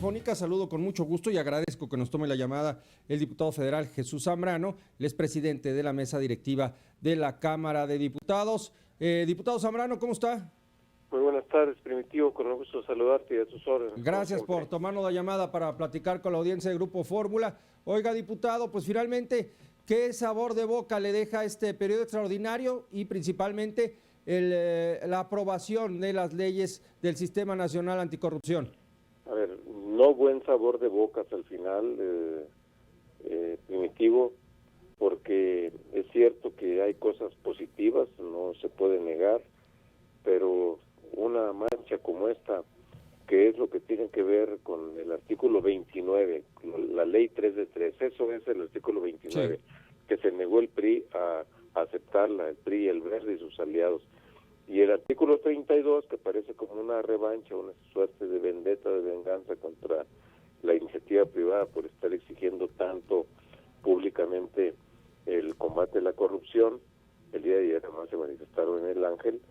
telefónica saludo con mucho gusto y agradezco que nos tome la llamada el diputado federal Jesús Zambrano, él es presidente de la mesa directiva de la Cámara de Diputados. Diputado Zambrano, ¿cómo está? Muy buenas tardes, Primitivo, con el gusto de saludarte y a tus órdenes. Gracias por tomarnos la llamada para platicar con la audiencia de Grupo Fórmula. Oiga, diputado, pues finalmente, ¿qué sabor de boca le deja este periodo extraordinario y principalmente la aprobación de las leyes del Sistema Nacional Anticorrupción? A ver, no buen sabor de boca hasta el final, Primitivo, porque es cierto que hay cosas positivas, no se puede negar, pero una mancha como esta, que es lo que tiene que ver con el artículo 29, la ley 3 de 3, eso es el artículo 29, sí, que se negó el PRI a aceptarla, el PRI, el Verde y sus aliados. Y el artículo 32, que parece como una revancha, una suerte de vendetta, de venganza contra la iniciativa privada por estar exigiendo tanto públicamente el combate a la corrupción. El día de ayer además se manifestaron en el Ángel,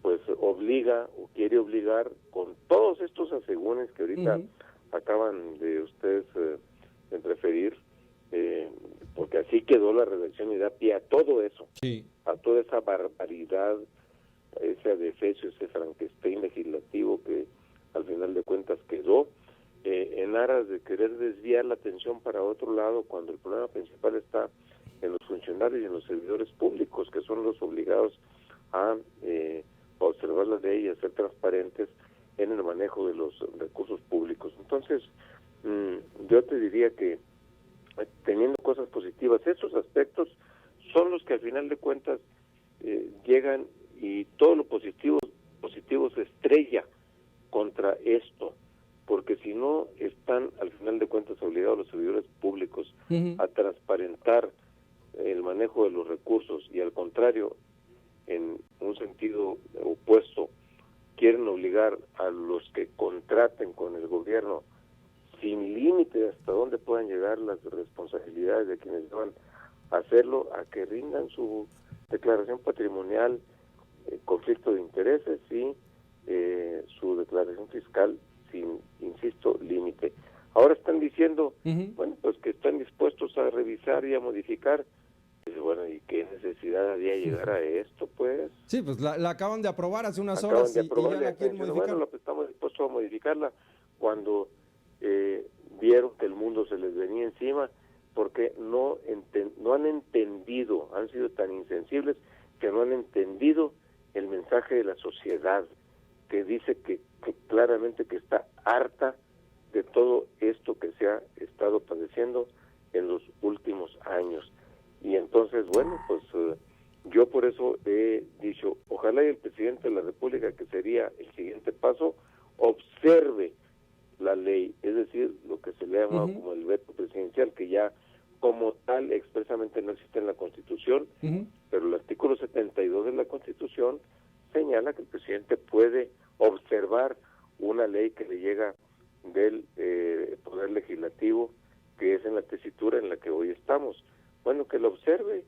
pues obliga o quiere obligar con todos estos asegúnes que ahorita acaban de ustedes referir, porque así quedó la redacción y da pie a todo eso, sí, a toda esa barbaridad, ese adefesio, ese Frankenstein legislativo que al final de cuentas quedó en aras de querer desviar la atención para otro lado, cuando el problema principal está en los funcionarios y en los servidores públicos, que son los obligados a observar la ley y a ser transparentes en el manejo de los recursos públicos. Entonces, yo te diría que teniendo cosas positivas, estos aspectos son los que al final de cuentas llegan y todo lo positivo se estrella contra esto, porque si no están al final de cuentas obligados los servidores públicos a transparentar el manejo de los recursos y al contrario, en un sentido opuesto, quieren obligar a los que contraten con el gobierno sin límite hasta dónde puedan llegar las responsabilidades de quienes van a hacerlo, a que rindan su declaración patrimonial, conflicto de intereses y su declaración fiscal sin, insisto, límite. Ahora están diciendo, bueno, pues que están dispuestos a revisar y a modificar. Bueno, ¿y qué necesidad había llegar a esto, pues? Sí, pues la acaban de aprobar hace unas horas y ya la quieren modificar. Bueno, estamos dispuestos a modificarla cuando vieron que el mundo se les venía encima, porque no han entendido, han sido tan insensibles que no han entendido el mensaje de la sociedad, que dice que claramente que está harta de todo esto que se ha estado padeciendo en los últimos años. Y entonces, bueno, pues yo por eso he dicho, ojalá y el presidente de la República, que sería el siguiente paso, observe la ley, es decir, lo que se le ha llamado como el veto presidencial, que ya como tal expresamente no existe en la Constitución, pero el artículo 72 de la Constitución señala que el presidente puede observar una ley que le llega del Poder Legislativo, que es en la tesitura en la que hoy estamos. Bueno, que lo observe.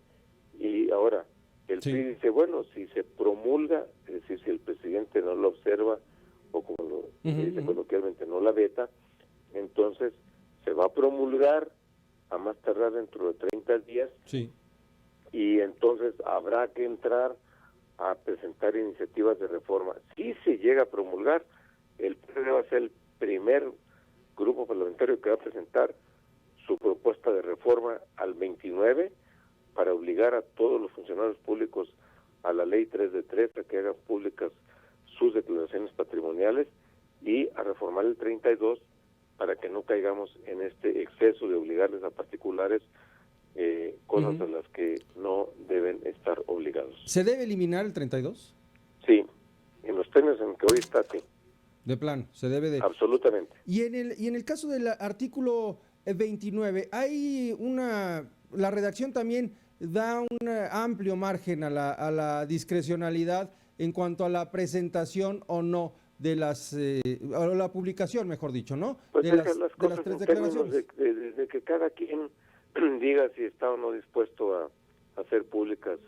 Y ahora el PRI dice, bueno, si se promulga, es decir, si el presidente no lo observa, o como lo dice coloquialmente, no la veta, entonces se va a promulgar a más tardar dentro de 30 días, y entonces habrá que entrar a presentar iniciativas de reforma. Si se llega a promulgar, el PRD va a ser el primer grupo parlamentario que va a presentar su propuesta de reforma al 29 para obligar a todos los funcionarios públicos a la ley 3 de 3 a que hagan públicas sus declaraciones patrimoniales y a reformar el 32 para que no caigamos en este exceso de obligarles a particulares cosas a las que no deben estar obligados. ¿Se debe eliminar el 32? Sí, en los términos en que hoy está, sí. De plano, se debe de... Absolutamente. Y en el caso del artículo 29, hay la redacción también da un amplio margen a la discrecionalidad en cuanto a la presentación o no de o la publicación, mejor dicho, ¿no? Pues de las tres declaraciones. De que cada quien diga si está o no dispuesto a hacer públicas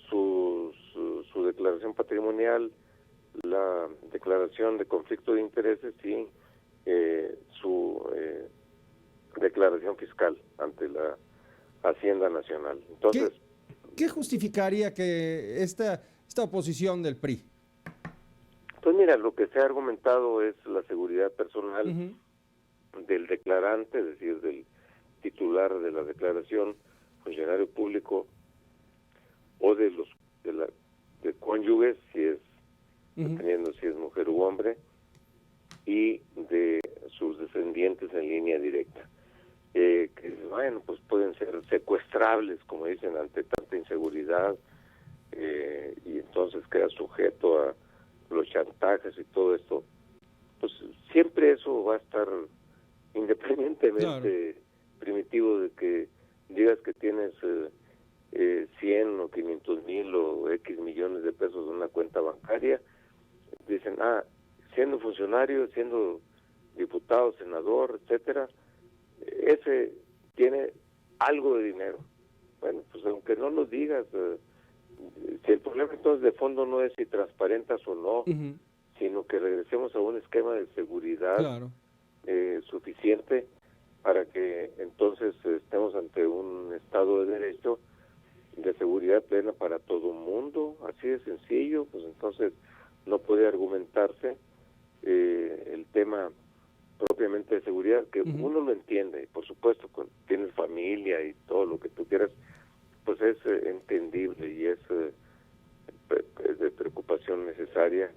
su declaración patrimonial, la declaración de conflicto de intereses y su declaración fiscal ante la Hacienda Nacional. Entonces, ¿Qué justificaría que esta oposición del PRI? Pues mira, lo que se ha argumentado es la seguridad personal del declarante, es decir, del titular de la declaración, funcionario público, o de los de cónyuges, dependiendo si es mujer u hombre, y de sus descendientes en línea directa. Que bueno, pues pueden ser secuestrables, como dicen, ante tanta inseguridad, y entonces queda sujeto a los chantajes y todo esto. Pues siempre eso va a estar, independientemente, primitivo, de que digas que tienes 100 o 500,000 o X millones de pesos en una cuenta bancaria. Dicen, siendo funcionario, siendo diputado, senador, etcétera, ese tiene algo de dinero. Bueno, pues aunque no lo digas, si el problema entonces de fondo no es si transparentas o no, sino que regresemos a un esquema de seguridad suficiente para que entonces estemos ante un Estado de Derecho, de seguridad plena para todo el mundo, así de sencillo. Pues entonces no puede argumentarse el tema propiamente de seguridad, que uno lo entiende, por supuesto, cuando tienes familia y todo lo que tú quieras, pues es entendible y es de preocupación necesaria,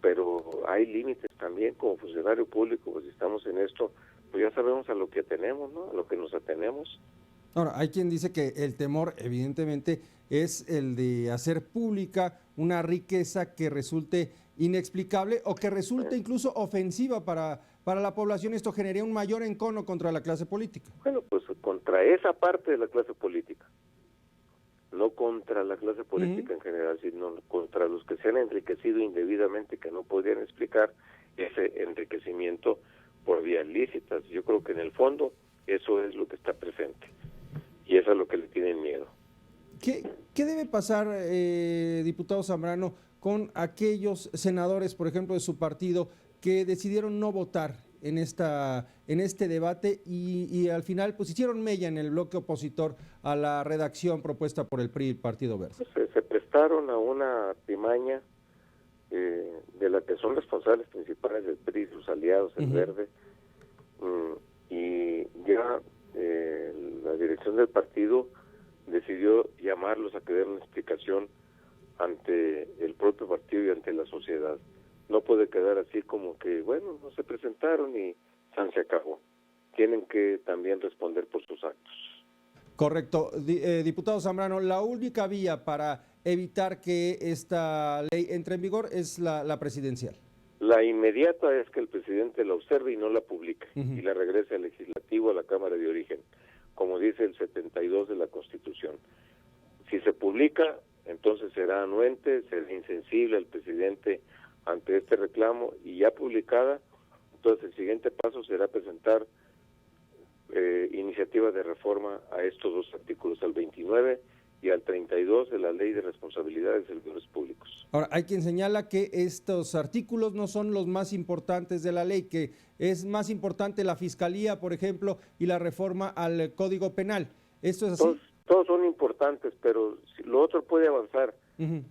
pero hay límites también. Como funcionario público, pues si estamos en esto, pues ya sabemos a lo que atenemos, ¿no? A lo que nos atenemos. Ahora, hay quien dice que el temor, evidentemente, es el de hacer pública una riqueza que resulte inexplicable o que resulte incluso ofensiva para la población. Esto generaría un mayor encono contra la clase política. Bueno, pues contra esa parte de la clase política, no contra la clase política en general, sino contra los que se han enriquecido indebidamente, que no podían explicar ese enriquecimiento por vías lícitas. Yo creo que en el fondo eso es lo que está presente y eso es lo que le tienen miedo. ¿Qué debe pasar, diputado Zambrano, con aquellos senadores, por ejemplo, de su partido, que decidieron no votar en este debate y al final pues hicieron mella en el bloque opositor a la redacción propuesta por el PRI y el Partido Verde? Pues, se prestaron a una artimaña de la que son responsables principales del PRI y sus aliados, el Verde, y ya la dirección del partido decidió llamarlos a que den una explicación ante el propio partido y ante la sociedad. No puede quedar así como que, bueno, no se presentaron y se acabó. Tienen que también responder por sus actos. Correcto. Diputado Zambrano, la única vía para evitar que esta ley entre en vigor es la presidencial. La inmediata es que el presidente la observe y no la publique, y la regrese al legislativo, a la Cámara de Origen, como dice el 72 de la Constitución. Si se publica, entonces será anuente, será insensible al presidente ante este reclamo, y ya publicada, entonces el siguiente paso será presentar iniciativa de reforma a estos dos artículos, al 29 y al 32 de la Ley de Responsabilidades de Servidores Públicos. Ahora, hay quien señala que estos artículos no son los más importantes de la ley, que es más importante la Fiscalía, por ejemplo, y la reforma al Código Penal. ¿Esto es así? Todos son importantes, pero lo otro puede avanzar.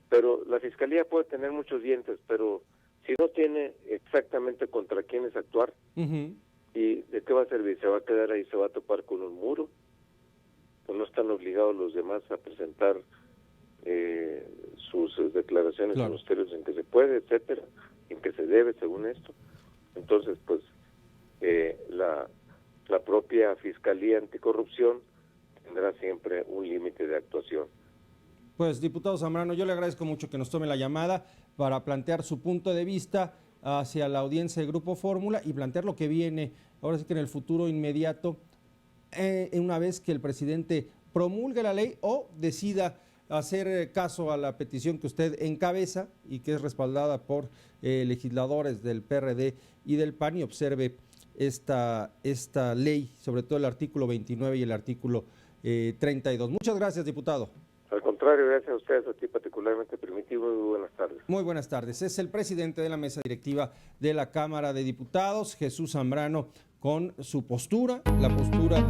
Pero la Fiscalía puede tener muchos dientes, pero si no tiene exactamente contra quiénes actuar, ¿y de qué va a servir? ¿Se va a quedar ahí, se va a topar con un muro? Pues no están obligados los demás a presentar sus declaraciones en los términos en que se puede, etcétera, en que se debe, según esto. Entonces, pues, la propia Fiscalía Anticorrupción tendrá siempre un límite de actuación. Pues, diputado Zambrano, yo le agradezco mucho que nos tome la llamada para plantear su punto de vista hacia la audiencia de Grupo Fórmula y plantear lo que viene, ahora sí que en el futuro inmediato, una vez que el presidente promulgue la ley o decida hacer caso a la petición que usted encabeza y que es respaldada por legisladores del PRD y del PAN, y observe esta ley, sobre todo el artículo 29 y el artículo 32. Muchas gracias, diputado. Al contrario. contrario, gracias a ustedes, a ti particularmente, Primitivo. Muy buenas tardes. Muy buenas tardes. Es el presidente de la mesa directiva de la Cámara de Diputados, Jesús Zambrano, con su postura, la postura